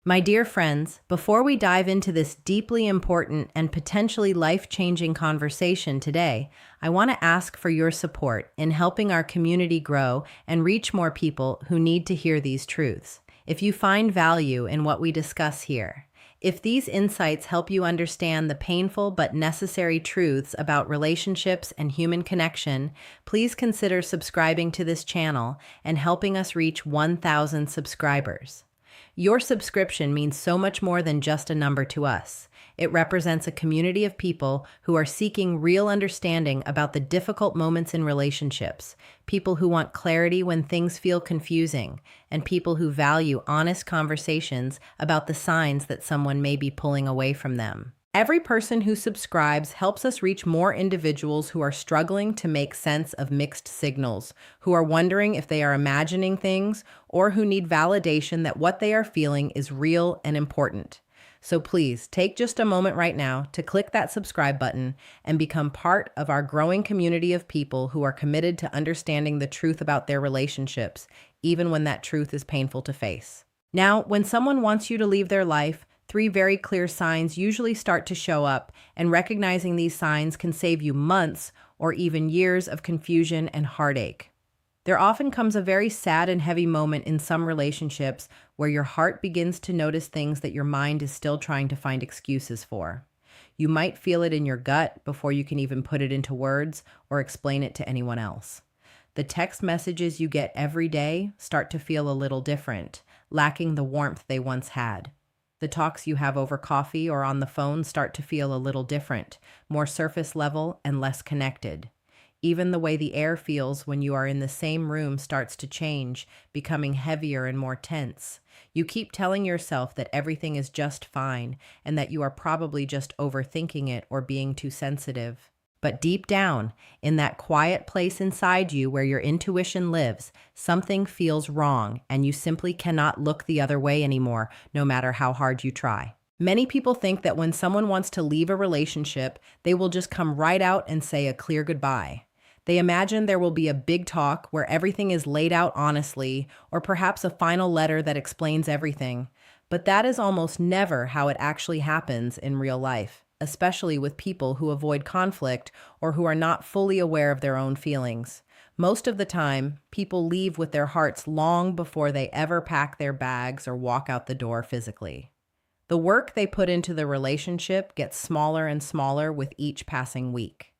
My dear friends, before we dive into this deeply important and potentially life-changing conversation today, I want to ask for your support in helping our community grow and reach more people who need to hear these truths. If you find value in what we discuss here, if these insights help you understand the painful but necessary truths about relationships and human connection, please consider subscribing to this channel and helping us reach 1,000 subscribers. Your subscription means so much more than just a number to us. It represents a community of people who are seeking real understanding about the difficult moments in relationships, people who want clarity when things feel confusing, and people who value honest conversations about the signs that someone may be pulling away from them. Every person who subscribes helps us reach more individuals who are struggling to make sense of mixed signals, who are wondering if they are imagining things, or who need validation that what they are feeling is real and important. So please take just a moment right now to click that subscribe button and become part of our growing community of people who are committed to understanding the truth about their relationships, even when that truth is painful to face. Now, when someone wants you to leave their life, three very clear signs usually start to show up, and recognizing these signs can save you months or even years of confusion and heartache. There often comes a very sad and heavy moment in some relationships where your heart begins to notice things that your mind is still trying to find excuses for. You might feel it in your gut before you can even put it into words or explain it to anyone else. The text messages you get every day start to feel a little different, lacking the warmth they once had. The talks you have over coffee or on the phone start to feel a little different, more surface level and less connected. Even the way the air feels when you are in the same room starts to change, becoming heavier and more tense. You keep telling yourself that everything is just fine and that you are probably just overthinking it or being too sensitive. But deep down, in that quiet place inside you where your intuition lives, something feels wrong and you simply cannot look the other way anymore, no matter how hard you try. Many people think that when someone wants to leave a relationship, they will just come right out and say a clear goodbye. They imagine there will be a big talk where everything is laid out honestly, or perhaps a final letter that explains everything. But that is almost never how it actually happens in real life, especially with people who avoid conflict or who are not fully aware of their own feelings. Most of the time, people leave with their hearts long before they ever pack their bags or walk out the door physically. The work they put into the relationship gets smaller and smaller with each passing week.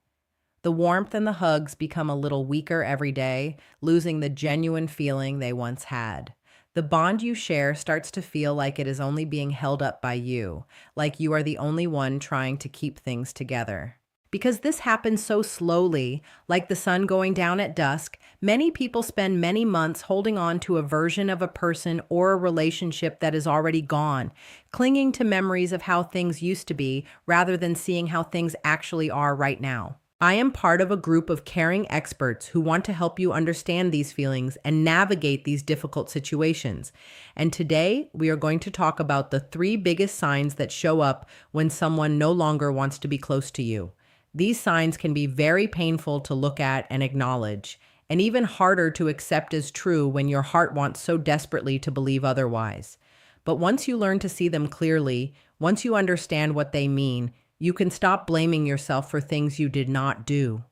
The warmth and the hugs become a little weaker every day, losing the genuine feeling they once had. The bond you share starts to feel like it is only being held up by you, like you are the only one trying to keep things together. Because this happens so slowly, like the sun going down at dusk, many people spend many months holding on to a version of a person or a relationship that is already gone, clinging to memories of how things used to be rather than seeing how things actually are right now. I am part of a group of caring experts who want to help you understand these feelings and navigate these difficult situations. And today, we are going to talk about the three biggest signs that show up when someone no longer wants to be close to you. These signs can be very painful to look at and acknowledge, and even harder to accept as true when your heart wants so desperately to believe otherwise. But once you learn to see them clearly, once you understand what they mean, you can stop blaming yourself for things you did not do.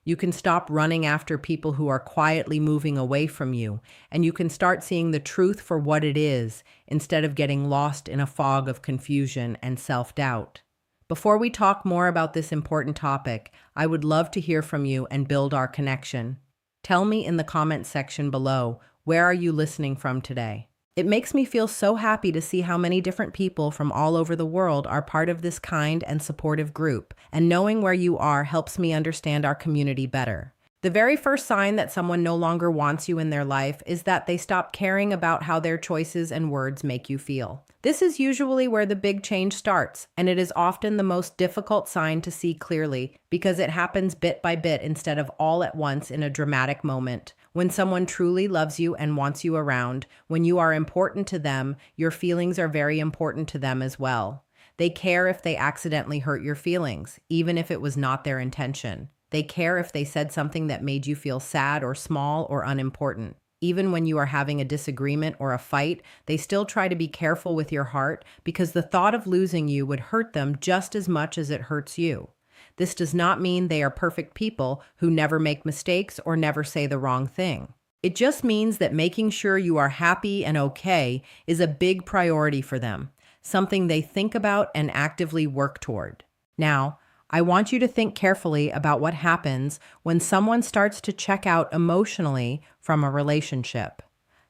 You can stop running after people who are quietly moving away from you, and you can start seeing the truth for what it is instead of getting lost in a fog of confusion and self-doubt. Before we talk more about this important topic, I would love to hear from you and build our connection. Tell me in the comments section below, where are you listening from today? It makes me feel so happy to see how many different people from all over the world are part of this kind and supportive group, and knowing where you are helps me understand our community better. The very first sign that someone no longer wants you in their life is that they stop caring about how their choices and words make you feel. This is usually where the big change starts, and it is often the most difficult sign to see clearly because it happens bit by bit instead of all at once in a dramatic moment. When someone truly loves you and wants you around, when you are important to them, your feelings are very important to them as well. They care if they accidentally hurt your feelings, even if it was not their intention. They care if they said something that made you feel sad or small or unimportant. even when you are having a disagreement or a fight, they still try to be careful with your heart because the thought of losing you would hurt them just as much as it hurts you. This does not mean they are perfect people who never make mistakes or never say the wrong thing. It just means that making sure you are happy and okay is a big priority for them, something they think about and actively work toward. Now, I want you to think carefully about what happens when someone starts to check out emotionally from a relationship.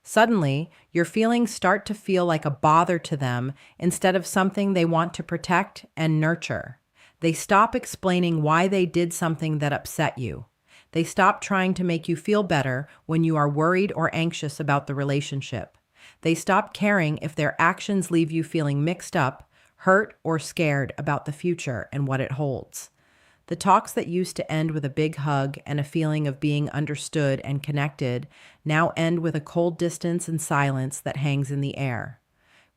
Suddenly, your feelings start to feel like a bother to them instead of something they want to protect and nurture. They stop explaining why they did something that upset you. They stop trying to make you feel better when you are worried or anxious about the relationship. They stop caring if their actions leave you feeling mixed up, hurt, or scared about the future and what it holds. The talks that used to end with a big hug and a feeling of being understood and connected now end with a cold distance and silence that hangs in the air.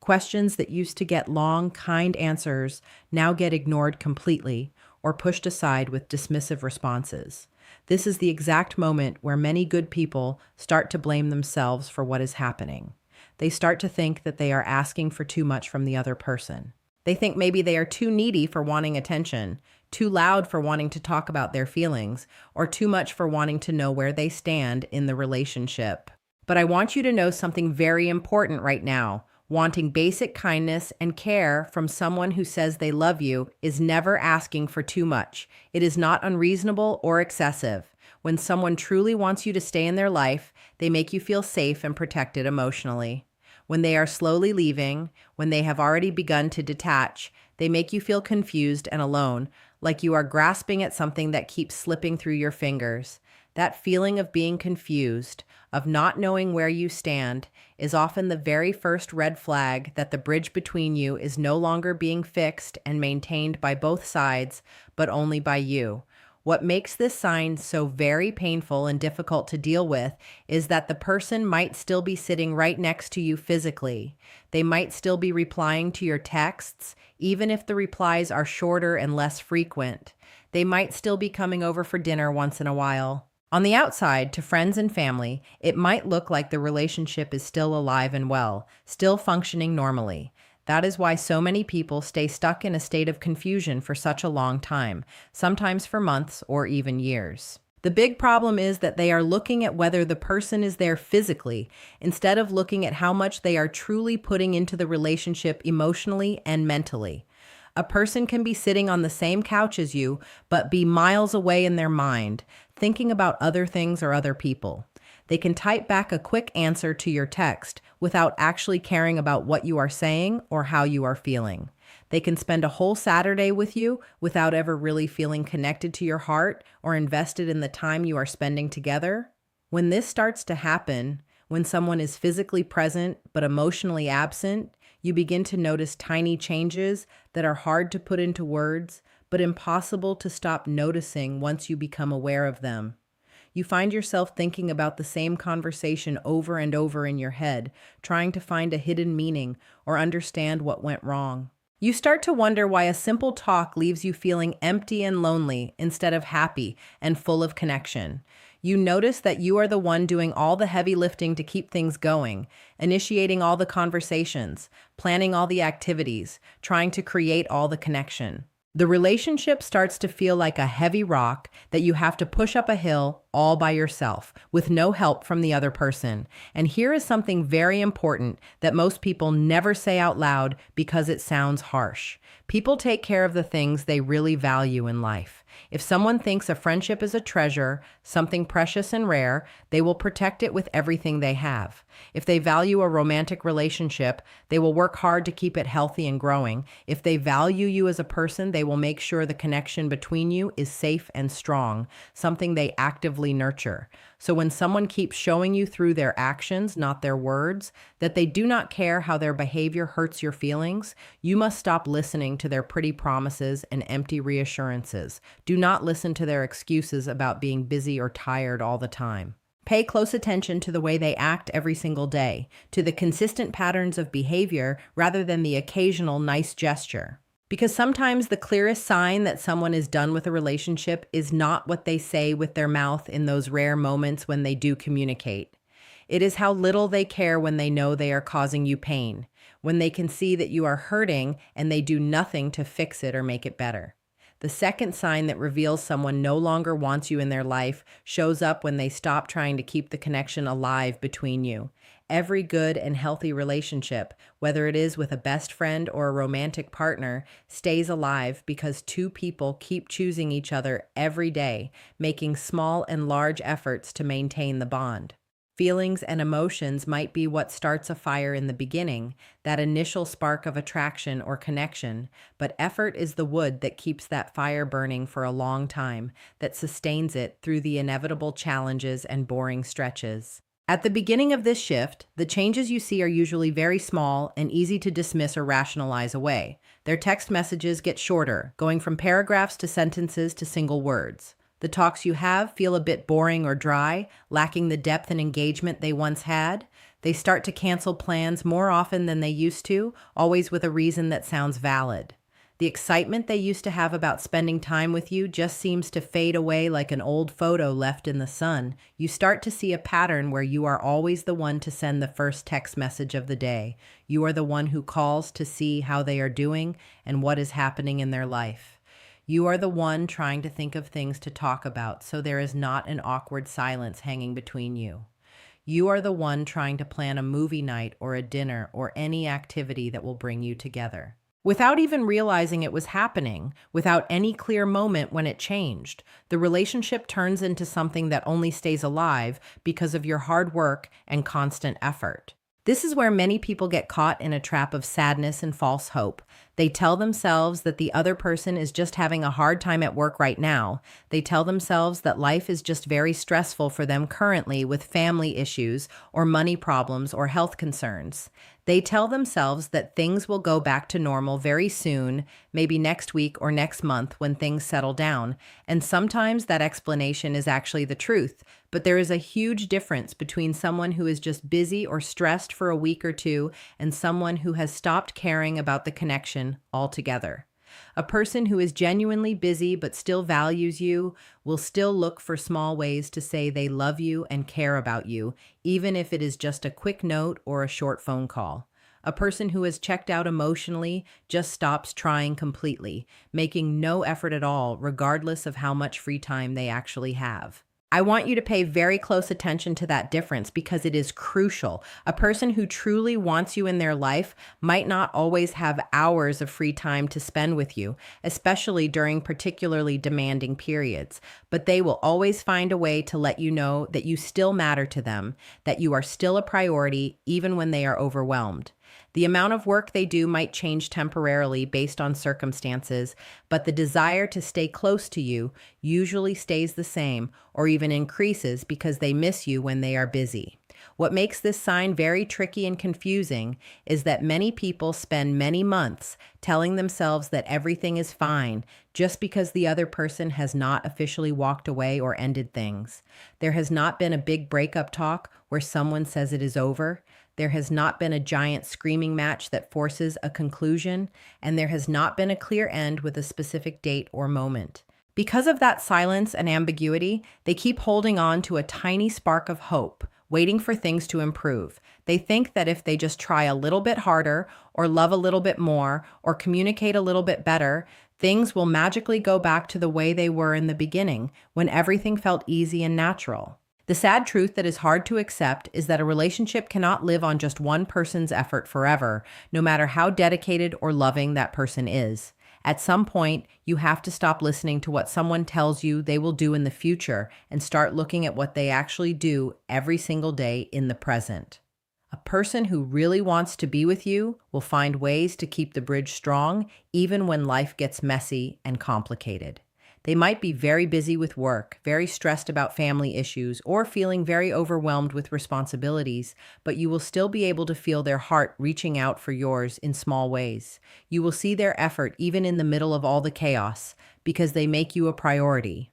Questions that used to get long, kind answers now get ignored completely or pushed aside with dismissive responses. This is the exact moment where many good people start to blame themselves for what is happening. They start to think that they are asking for too much from the other person. They think maybe they are too needy for wanting attention, too loud for wanting to talk about their feelings, or too much for wanting to know where they stand in the relationship. But I want you to know something very important right now. Wanting basic kindness and care from someone who says they love you is never asking for too much. It is not unreasonable or excessive. When someone truly wants you to stay in their life, they make you feel safe and protected emotionally. When they are slowly leaving, when they have already begun to detach, they make you feel confused and alone, like you are grasping at something that keeps slipping through your fingers. That feeling of being confused, of not knowing where you stand, is often the very first red flag that the bridge between you is no longer being fixed and maintained by both sides, but only by you. What makes this sign so very painful and difficult to deal with is that the person might still be sitting right next to you physically. They might still be replying to your texts, even if the replies are shorter and less frequent. They might still be coming over for dinner once in a while. On the outside, to friends and family, it might look like the relationship is still alive and well, still functioning normally. That is why so many people stay stuck in a state of confusion for such a long time, sometimes for months or even years. The big problem is that they are looking at whether the person is there physically, instead of looking at how much they are truly putting into the relationship emotionally and mentally. A person can be sitting on the same couch as you, but be miles away in their mind, thinking about other things or other people. They can type back a quick answer to your text without actually caring about what you are saying or how you are feeling. They can spend a whole Saturday with you without ever really feeling connected to your heart or invested in the time you are spending together. When this starts to happen, when someone is physically present but emotionally absent, you begin to notice tiny changes that are hard to put into words, but impossible to stop noticing once you become aware of them. You find yourself thinking about the same conversation over and over in your head, trying to find a hidden meaning or understand what went wrong. You start to wonder why a simple talk leaves you feeling empty and lonely instead of happy and full of connection. You notice that you are the one doing all the heavy lifting to keep things going, initiating all the conversations, planning all the activities, trying to create all the connection. The relationship starts to feel like a heavy rock that you have to push up a hill all by yourself, with no help from the other person. And here is something very important that most people never say out loud because it sounds harsh. People take care of the things they really value in life. If someone thinks a friendship is a treasure, something precious and rare, they will protect it with everything they have. If they value a romantic relationship, they will work hard to keep it healthy and growing. If they value you as a person, they will make sure the connection between you is safe and strong, something they actively nurture. So when someone keeps showing you through their actions, not their words, that they do not care how their behavior hurts your feelings, you must stop listening to their pretty promises and empty reassurances. Do not listen to their excuses about being busy or tired all the time. Pay close attention to the way they act every single day, to the consistent patterns of behavior rather than the occasional nice gesture. Because sometimes the clearest sign that someone is done with a relationship is not what they say with their mouth in those rare moments when they do communicate. It is how little they care when they know they are causing you pain, when they can see that you are hurting and they do nothing to fix it or make it better. The second sign that reveals someone no longer wants you in their life shows up when they stop trying to keep the connection alive between you. Every good and healthy relationship, whether it is with a best friend or a romantic partner, stays alive because two people keep choosing each other every day, making small and large efforts to maintain the bond. Feelings and emotions might be what starts a fire in the beginning, that initial spark of attraction or connection, but effort is the wood that keeps that fire burning for a long time, that sustains it through the inevitable challenges and boring stretches. At the beginning of this shift, the changes you see are usually very small and easy to dismiss or rationalize away. Their text messages get shorter, going from paragraphs to sentences to single words. The talks you have feel a bit boring or dry, lacking the depth and engagement they once had. They start to cancel plans more often than they used to, always with a reason that sounds valid. The excitement they used to have about spending time with you just seems to fade away like an old photo left in the sun. You start to see a pattern where you are always the one to send the first text message of the day. You are the one who calls to see how they are doing and what is happening in their life. You are the one trying to think of things to talk about so there is not an awkward silence hanging between you. You are the one trying to plan a movie night or a dinner or any activity that will bring you together. Without even realizing it was happening, without any clear moment when it changed, the relationship turns into something that only stays alive because of your hard work and constant effort. This is where many people get caught in a trap of sadness and false hope. They tell themselves that the other person is just having a hard time at work right now. They tell themselves that life is just very stressful for them currently with family issues or money problems or health concerns. They tell themselves that things will go back to normal very soon, maybe next week or next month when things settle down. And sometimes that explanation is actually the truth. But there is a huge difference between someone who is just busy or stressed for a week or two and someone who has stopped caring about the connection altogether. A person who is genuinely busy but still values you will still look for small ways to say they love you and care about you, even if it is just a quick note or a short phone call. A person who has checked out emotionally just stops trying completely, making no effort at all, regardless of how much free time they actually have. I want you to pay very close attention to that difference because it is crucial. A person who truly wants you in their life might not always have hours of free time to spend with you, especially during particularly demanding periods. But they will always find a way to let you know that you still matter to them, that you are still a priority even when they are overwhelmed. The amount of work they do might change temporarily based on circumstances, but the desire to stay close to you usually stays the same or even increases because they miss you when they are busy. What makes this sign very tricky and confusing is that many people spend many months telling themselves that everything is fine just because the other person has not officially walked away or ended things. There has not been a big breakup talk where someone says it is over. There has not been a giant screaming match that forces a conclusion, and there has not been a clear end with a specific date or moment. Because of that silence and ambiguity, they keep holding on to a tiny spark of hope, waiting for things to improve. They think that if they just try a little bit harder, or love a little bit more, or communicate a little bit better, things will magically go back to the way they were in the beginning, when everything felt easy and natural. The sad truth that is hard to accept is that a relationship cannot live on just one person's effort forever, no matter how dedicated or loving that person is. At some point, you have to stop listening to what someone tells you they will do in the future and start looking at what they actually do every single day in the present. A person who really wants to be with you will find ways to keep the bridge strong, even when life gets messy and complicated. They might be very busy with work, very stressed about family issues, or feeling very overwhelmed with responsibilities, but you will still be able to feel their heart reaching out for yours in small ways. You will see their effort even in the middle of all the chaos, because they make you a priority.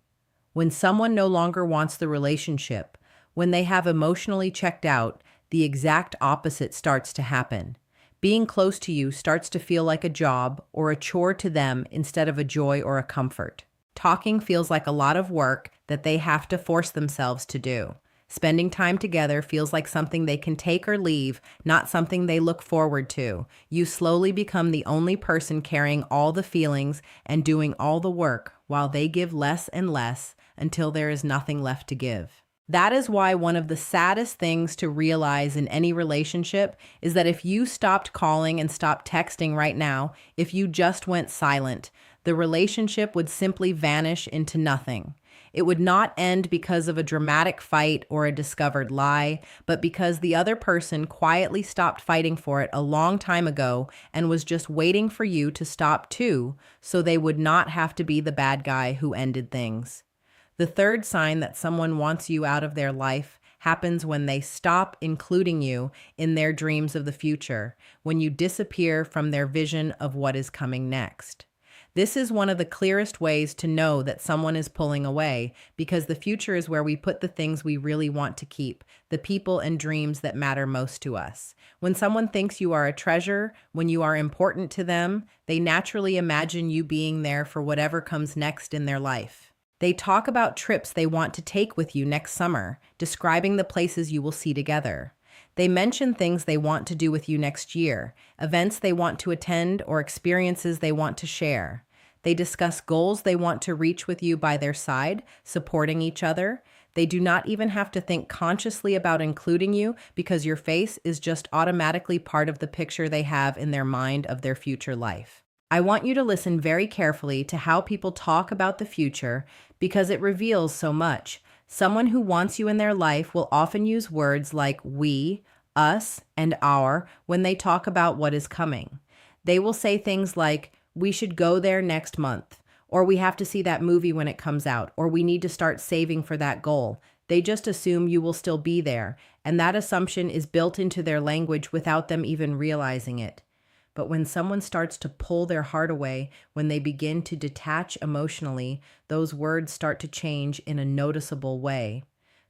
When someone no longer wants the relationship, when they have emotionally checked out, the exact opposite starts to happen. Being close to you starts to feel like a job or a chore to them instead of a joy or a comfort. Talking feels like a lot of work that they have to force themselves to do. Spending time together feels like something they can take or leave, not something they look forward to. You slowly become the only person carrying all the feelings and doing all the work, while they give less and less until there is nothing left to give. That is why one of the saddest things to realize in any relationship is that if you stopped calling and stopped texting right now, if you just went silent, the relationship would simply vanish into nothing. It would not end because of a dramatic fight or a discovered lie, but because the other person quietly stopped fighting for it a long time ago and was just waiting for you to stop too, so they would not have to be the bad guy who ended things. The third sign that someone wants you out of their life happens when they stop including you in their dreams of the future, when you disappear from their vision of what is coming next. This is one of the clearest ways to know that someone is pulling away, because the future is where we put the things we really want to keep, the people and dreams that matter most to us. When someone thinks you are a treasure, when you are important to them, they naturally imagine you being there for whatever comes next in their life. They talk about trips they want to take with you next summer, describing the places you will see together. They mention things they want to do with you next year, events they want to attend, or experiences they want to share. They discuss goals they want to reach with you by their side, supporting each other. They do not even have to think consciously about including you, because your face is just automatically part of the picture they have in their mind of their future life. I want you to listen very carefully to how people talk about the future, because it reveals so much. Someone who wants you in their life will often use words like we, us, and our when they talk about what is coming. They will say things like, we should go there next month, or we have to see that movie when it comes out, or we need to start saving for that goal. They just assume you will still be there, and that assumption is built into their language without them even realizing it. But when someone starts to pull their heart away, when they begin to detach emotionally, those words start to change in a noticeable way.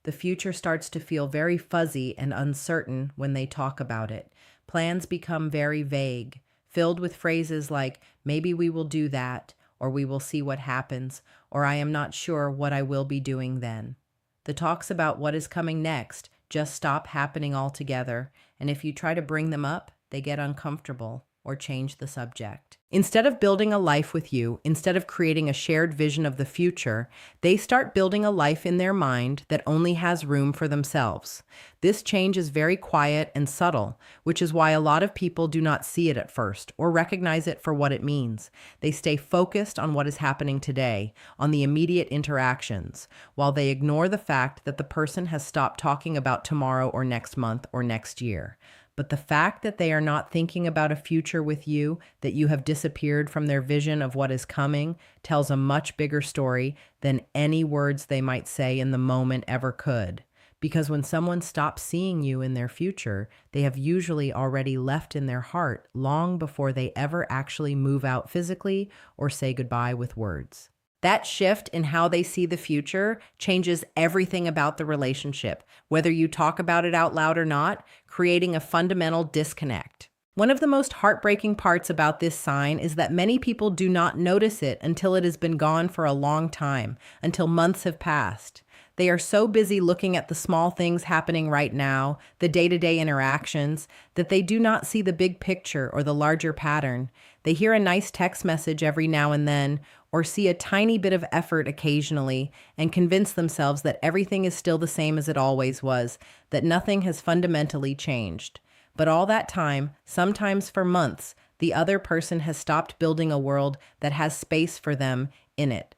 The future starts to feel very fuzzy and uncertain when they talk about it. Plans become very vague, filled with phrases like, maybe we will do that, or we will see what happens, or I am not sure what I will be doing then. The talks about what is coming next just stop happening altogether, and if you try to bring them up, they get uncomfortable or change the subject. Instead of building a life with you, instead of creating a shared vision of the future, they start building a life in their mind that only has room for themselves. This change is very quiet and subtle, which is why a lot of people do not see it at first or recognize it for what it means. They stay focused on what is happening today, on the immediate interactions, while they ignore the fact that the person has stopped talking about tomorrow or next month or next year. But the fact that they are not thinking about a future with you, that you have disappeared from their vision of what is coming, tells a much bigger story than any words they might say in the moment ever could. Because when someone stops seeing you in their future, they have usually already left in their heart long before they ever actually move out physically or say goodbye with words. That shift in how they see the future changes everything about the relationship, whether you talk about it out loud or not, creating a fundamental disconnect. One of the most heartbreaking parts about this sign is that many people do not notice it until it has been gone for a long time, until months have passed. They are so busy looking at the small things happening right now, the day-to-day interactions, that they do not see the big picture or the larger pattern. They hear a nice text message every now and then, or see a tiny bit of effort occasionally, and convince themselves that everything is still the same as it always was, that nothing has fundamentally changed. But all that time, sometimes for months, the other person has stopped building a world that has space for them in it.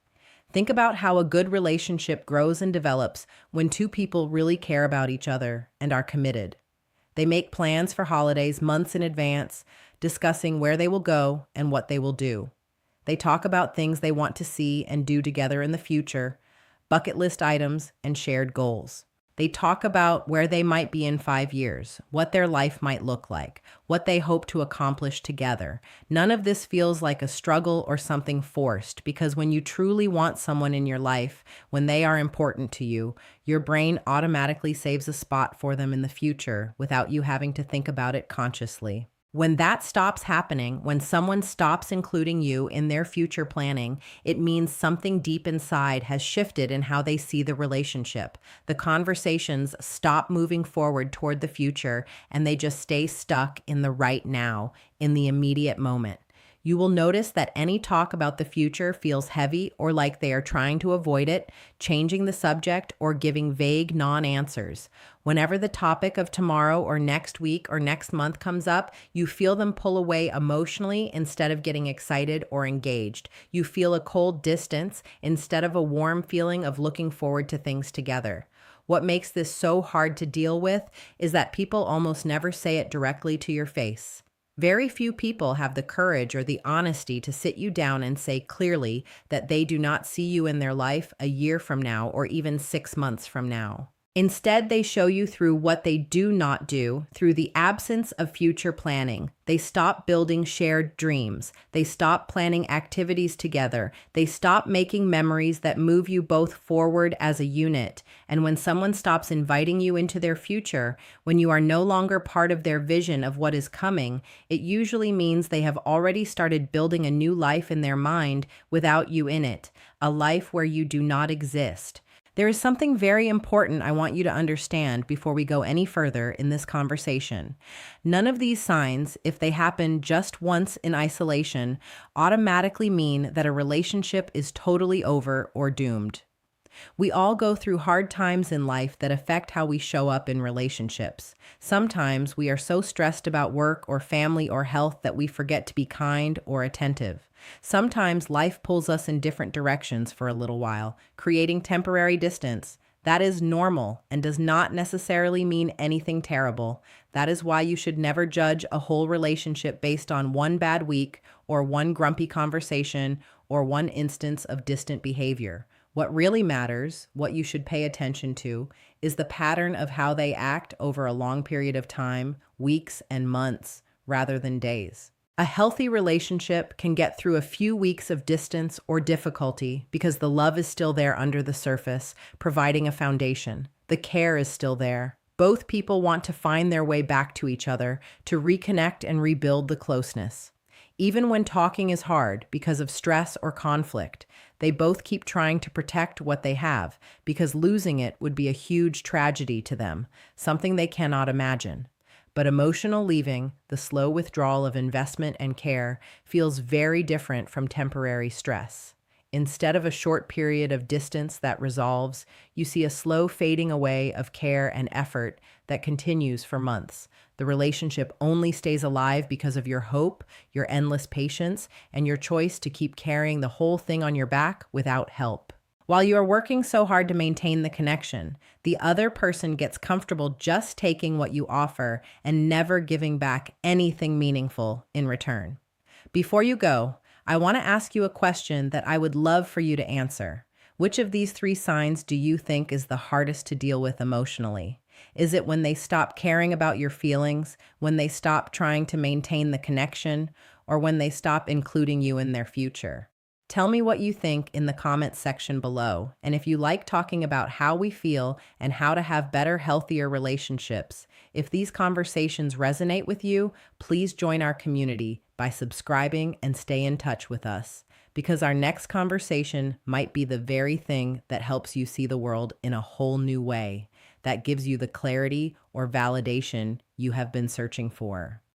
Think about how a good relationship grows and develops when two people really care about each other and are committed. They make plans for holidays months in advance, discussing where they will go and what they will do. They talk about things they want to see and do together in the future, bucket list items, and shared goals. They talk about where they might be in 5 years, what their life might look like, what they hope to accomplish together. None of this feels like a struggle or something forced, because when you truly want someone in your life, when they are important to you, your brain automatically saves a spot for them in the future without you having to think about it consciously. When that stops happening, when someone stops including you in their future planning, it means something deep inside has shifted in how they see the relationship. The conversations stop moving forward toward the future and they just stay stuck in the right now, in the immediate moment. You will notice that any talk about the future feels heavy or like they are trying to avoid it, changing the subject, or giving vague non answers. Whenever the topic of tomorrow or next week or next month comes up, you feel them pull away emotionally instead of getting excited or engaged. You feel a cold distance instead of a warm feeling of looking forward to things together. What makes this so hard to deal with is that people almost never say it directly to your face. Very few people have the courage or the honesty to sit you down and say clearly that they do not see you in their life a year from now or even 6 months from now. Instead, they show you through what they do not do, through the absence of future planning. They stop building shared dreams. They stop planning activities together. They stop making memories that move you both forward as a unit. And when someone stops inviting you into their future, when you are no longer part of their vision of what is coming, it usually means they have already started building a new life in their mind without you in it, a life where you do not exist. There is something very important I want you to understand before we go any further in this conversation. None of these signs, if they happen just once in isolation, automatically mean that a relationship is totally over or doomed. We all go through hard times in life that affect how we show up in relationships. Sometimes we are so stressed about work or family or health that we forget to be kind or attentive. Sometimes life pulls us in different directions for a little while, creating temporary distance. That is normal and does not necessarily mean anything terrible. That is why you should never judge a whole relationship based on one bad week or one grumpy conversation or one instance of distant behavior. What really matters, what you should pay attention to, is the pattern of how they act over a long period of time, weeks and months, rather than days. A healthy relationship can get through a few weeks of distance or difficulty because the love is still there under the surface, providing a foundation. The care is still there. Both people want to find their way back to each other, to reconnect and rebuild the closeness. Even when talking is hard because of stress or conflict, they both keep trying to protect what they have because losing it would be a huge tragedy to them, something they cannot imagine. But emotional leaving, the slow withdrawal of investment and care, feels very different from temporary stress. Instead of a short period of distance that resolves, you see a slow fading away of care and effort that continues for months. The relationship only stays alive because of your hope, your endless patience, and your choice to keep carrying the whole thing on your back without help. While you are working so hard to maintain the connection, the other person gets comfortable just taking what you offer and never giving back anything meaningful in return. Before you go, I want to ask you a question that I would love for you to answer. Which of these 3 signs do you think is the hardest to deal with emotionally? Is it when they stop caring about your feelings, when they stop trying to maintain the connection, or when they stop including you in their future? Tell me what you think in the comments section below. And if you like talking about how we feel and how to have better, healthier relationships, if these conversations resonate with you, please join our community by subscribing and stay in touch with us, because our next conversation might be the very thing that helps you see the world in a whole new way, that gives you the clarity or validation you have been searching for.